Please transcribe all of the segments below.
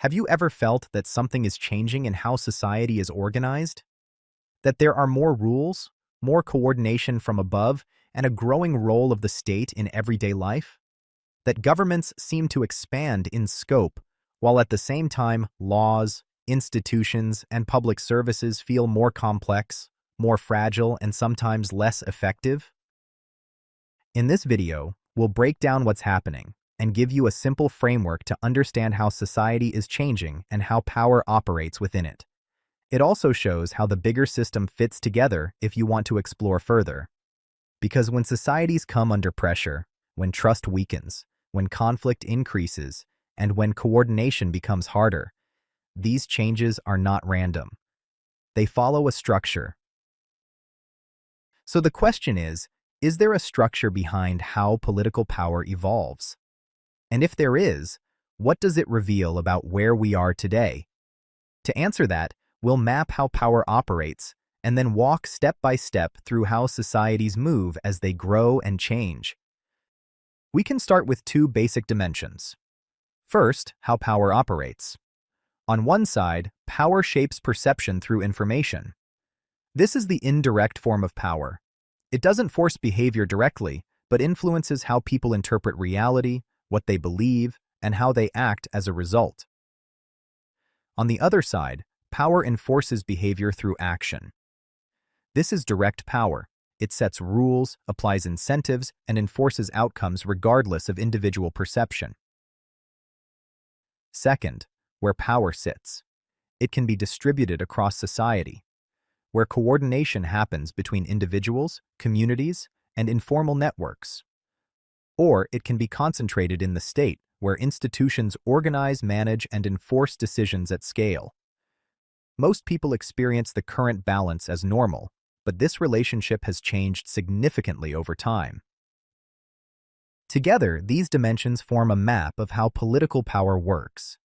Have you ever felt that something is changing in how society is organized? That there are more rules, more coordination from above, and a growing role of the state in everyday life? That governments seem to expand in scope, while at the same time laws, institutions, and public services feel more complex, more fragile, and sometimes less effective? In this video, we'll break down what's happening and give you a simple framework to understand how society is changing and how power operates within it. It also shows how the bigger system fits together if you want to explore further. Because when societies come under pressure, when trust weakens, when conflict increases, and when coordination becomes harder, these changes are not random. They follow a structure. So the question is there a structure behind how political power evolves? And if there is, what does it reveal about where we are today? To answer that, we'll map how power operates and then walk step by step through how societies move as they grow and change. We can start with two basic dimensions. First, how power operates. On one side, power shapes perception through information. This is the indirect form of power. It doesn't force behavior directly, but influences how people interpret reality, what they believe, and how they act as a result. On the other side, power enforces behavior through action. This is direct power. It sets rules, applies incentives, and enforces outcomes regardless of individual perception. Second, where power sits. It can be distributed across society, where coordination happens between individuals, communities, and informal networks. Or it can be concentrated in the state, where institutions organize, manage, and enforce decisions at scale. Most people experience the current balance as normal, but this relationship has changed significantly over time. Together, these dimensions form a map of how political power works.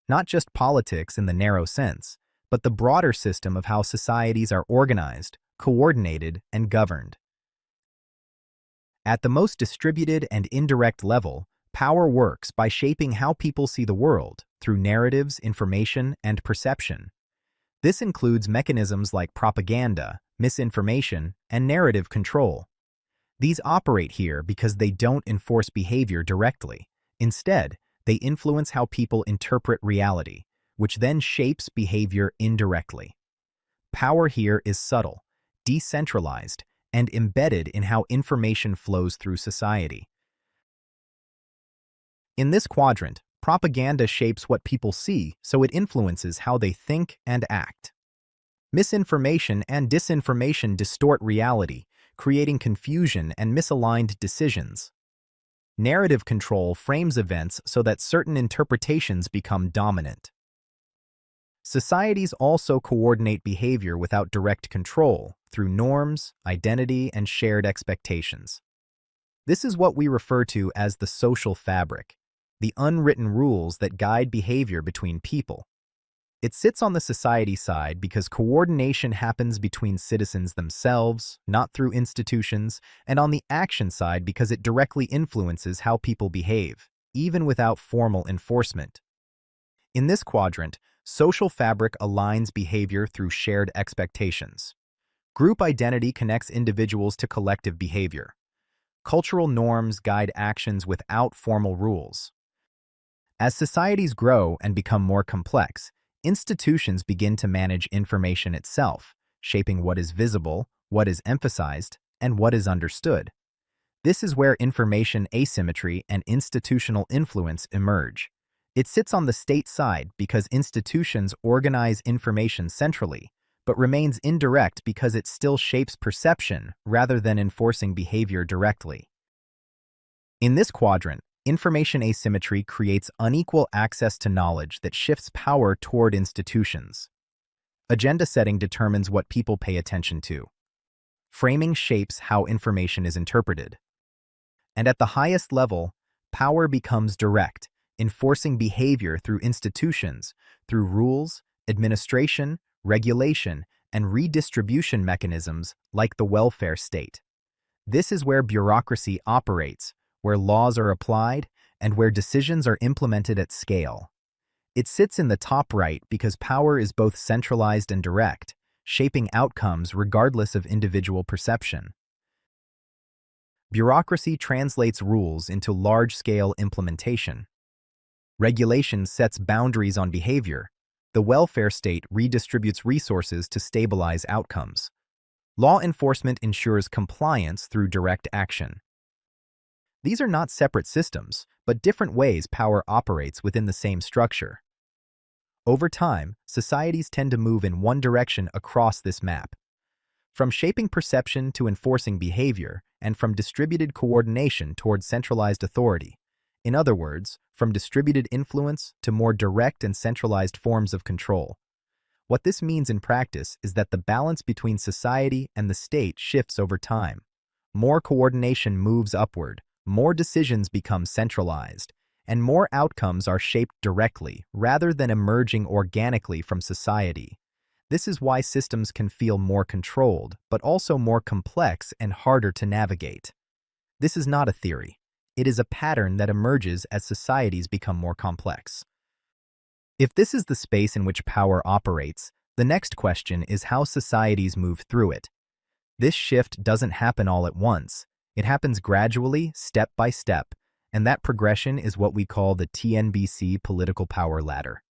Not just politics in the narrow sense, but the broader system of how societies are organized, coordinated, and governed. At the most distributed and indirect level, power works by shaping how people see the world through narratives, information, and perception. This includes mechanisms like propaganda, misinformation, and narrative control. These operate here because they don't enforce behavior directly. Instead, they influence how people interpret reality, which then shapes behavior indirectly. Power here is subtle, decentralized, and embedded in how information flows through society. In this quadrant, propaganda shapes what people see, so it influences how they think and act. Misinformation and disinformation distort reality, creating confusion and misaligned decisions. Narrative control frames events so that certain interpretations become dominant. Societies also coordinate behavior without direct control, through norms, identity, and shared expectations. This is what we refer to as the social fabric, the unwritten rules that guide behavior between people. It sits on the society side because coordination happens between citizens themselves, not through institutions, and on the action side because it directly influences how people behave, even without formal enforcement. In this quadrant, social fabric aligns behavior through shared expectations. Group identity connects individuals to collective behavior. Cultural norms guide actions without formal rules. As societies grow and become more complex, institutions begin to manage information itself, shaping what is visible, what is emphasized, and what is understood. This is where information asymmetry and institutional influence emerge. It sits on the state side because institutions organize information centrally, but remains indirect because it still shapes perception rather than enforcing behavior directly. In this quadrant, information asymmetry creates unequal access to knowledge that shifts power toward institutions. Agenda setting determines what people pay attention to. Framing shapes how information is interpreted. And at the highest level, power becomes direct, enforcing behavior through institutions, through rules, administration, regulation, and redistribution mechanisms like the welfare state. This is where bureaucracy operates, where laws are applied, and where decisions are implemented at scale. It sits in the top right because power is both centralized and direct, shaping outcomes regardless of individual perception. Bureaucracy translates rules into large-scale implementation. Regulation sets boundaries on behavior. The welfare state redistributes resources to stabilize outcomes. Law enforcement ensures compliance through direct action. These are not separate systems, but different ways power operates within the same structure. Over time, societies tend to move in one direction across this map. From shaping perception to enforcing behavior, and from distributed coordination towards centralized authority. In other words, from distributed influence to more direct and centralized forms of control. What this means in practice is that the balance between society and the state shifts over time. More coordination moves upward, more decisions become centralized, and more outcomes are shaped directly rather than emerging organically from society. This is why systems can feel more controlled, but also more complex and harder to navigate. This is not a theory. It is a pattern that emerges as societies become more complex. If this is the space in which power operates, the next question is how societies move through it. This shift doesn't happen all at once. It happens gradually, step by step, and that progression is what we call the TNBC Political Power Ladder.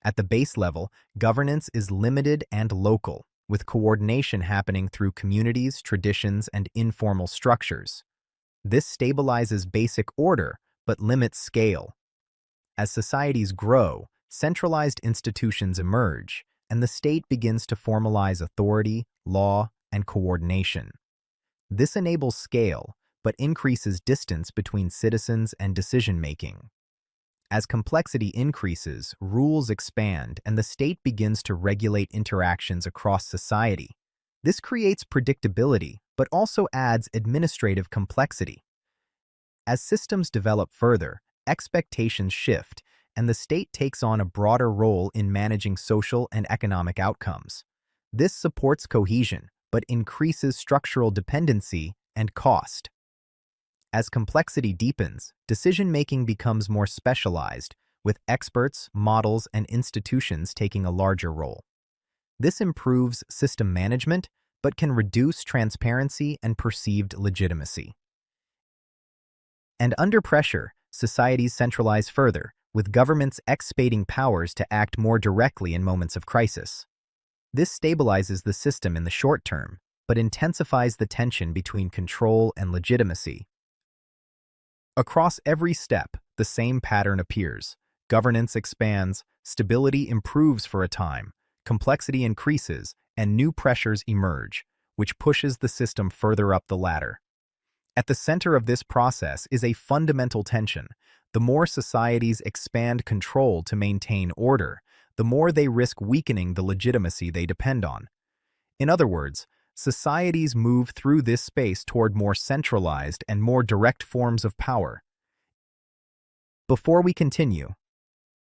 At the base level, governance is limited and local, with coordination happening through communities, traditions, and informal structures. This stabilizes basic order, but limits scale. As societies grow, centralized institutions emerge, and the state begins to formalize authority, law, and coordination. This enables scale, but increases distance between citizens and decision-making. As complexity increases, rules expand, and the state begins to regulate interactions across society. This creates predictability, but also adds administrative complexity. As systems develop further, expectations shift, and the state takes on a broader role in managing social and economic outcomes. This supports cohesion, but increases structural dependency and cost. As complexity deepens, decision-making becomes more specialized, with experts, models, and institutions taking a larger role. This improves system management, but can reduce transparency and perceived legitimacy. And under pressure, societies centralize further, with governments expading powers to act more directly in moments of crisis. This stabilizes the system in the short term, but intensifies the tension between control and legitimacy. Across every step, the same pattern appears. Governance expands, stability improves for a time, complexity increases, and new pressures emerge, which pushes the system further up the ladder. At the center of this process is a fundamental tension. The more societies expand control to maintain order, the more they risk weakening the legitimacy they depend on. In other words, societies move through this space toward more centralized and more direct forms of power. Before we continue,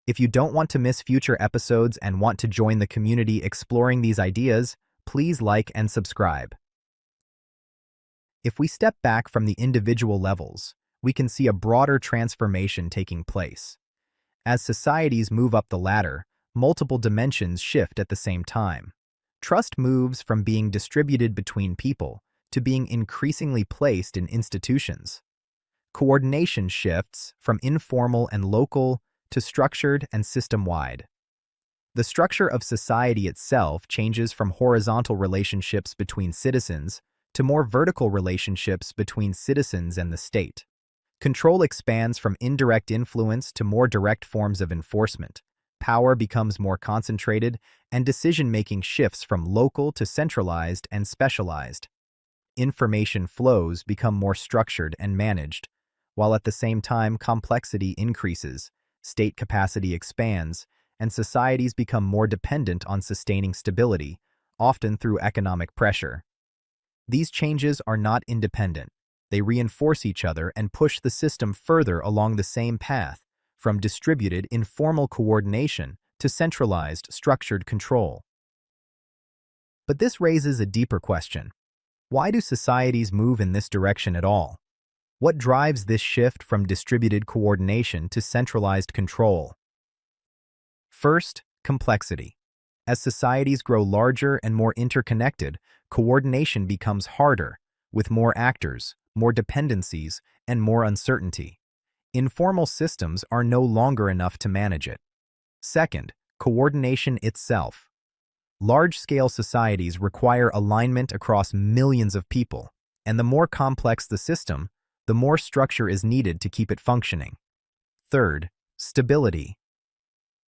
if you don't want to miss future episodes and want to join the community exploring these ideas, please like and subscribe. If we step back from the individual levels, we can see a broader transformation taking place. As societies move up the ladder, multiple dimensions shift at the same time. Trust moves from being distributed between people to being increasingly placed in institutions. Coordination shifts from informal and local to structured and system-wide. The structure of society itself changes from horizontal relationships between citizens to more vertical relationships between citizens and the state. Control expands from indirect influence to more direct forms of enforcement. Power becomes more concentrated, and decision-making shifts from local to centralized and specialized. Information flows become more structured and managed, while at the same time complexity increases, state capacity expands, and societies become more dependent on sustaining stability, often through economic pressure. These changes are not independent. They reinforce each other and push the system further along the same path, from distributed, informal coordination to centralized, structured control. But this raises a deeper question. Why do societies move in this direction at all? What drives this shift from distributed coordination to centralized control? First, complexity. As societies grow larger and more interconnected, coordination becomes harder, with more actors, more dependencies, and more uncertainty. Informal systems are no longer enough to manage it. Second, coordination itself. Large-scale societies require alignment across millions of people, and the more complex the system, the more structure is needed to keep it functioning. Third, stability.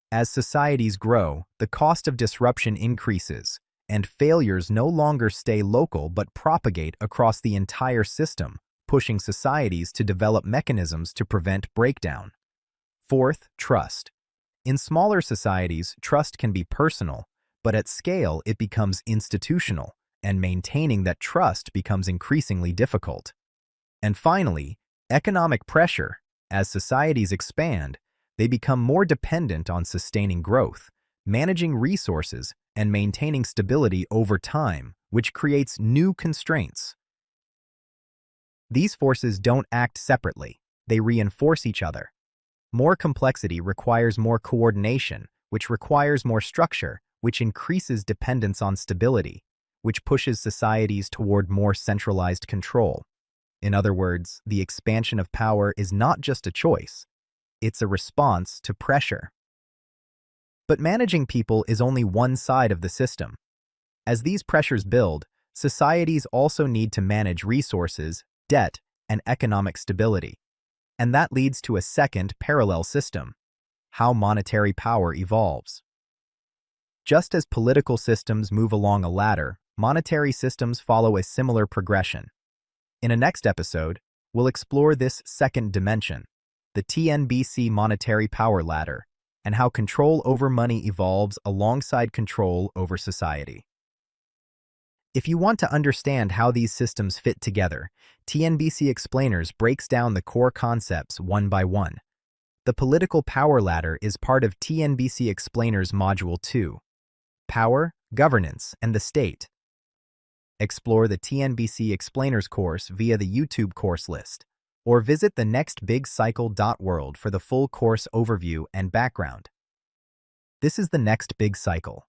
As societies grow, the cost of disruption increases, and failures no longer stay local but propagate across the entire system, pushing societies to develop mechanisms to prevent breakdown. Fourth, trust. In smaller societies, trust can be personal, but at scale it becomes institutional, and maintaining that trust becomes increasingly difficult. And finally, economic pressure. As societies expand, they become more dependent on sustaining growth, managing resources, and maintaining stability over time, which creates new constraints. These forces don't act separately, they reinforce each other. More complexity requires more coordination, which requires more structure, which increases dependence on stability, which pushes societies toward more centralized control. In other words, the expansion of power is not just a choice, it's a response to pressure. But managing people is only one side of the system. As these pressures build, societies also need to manage resources, debt, and economic stability. And that leads to a second parallel system: how monetary power evolves. Just as political systems move along a ladder, monetary systems follow a similar progression. In a next episode, we'll explore this second dimension, the TNBC monetary power ladder, and how control over money evolves alongside control over society. If you want to understand how these systems fit together, TNBC Explainers breaks down the core concepts one by one. The political power ladder is part of TNBC Explainers Module 2, Power, Governance, and the State. Explore the TNBC Explainers course via the YouTube course list, or visit the nextbigcycle.world for the full course overview and background. This is the Next Big Cycle.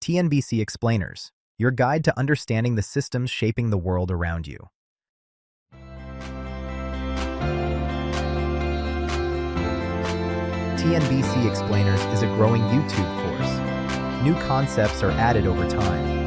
TNBC Explainers, your guide to understanding the systems shaping the world around you. TNBC Explainers is a growing YouTube course. New concepts are added over time,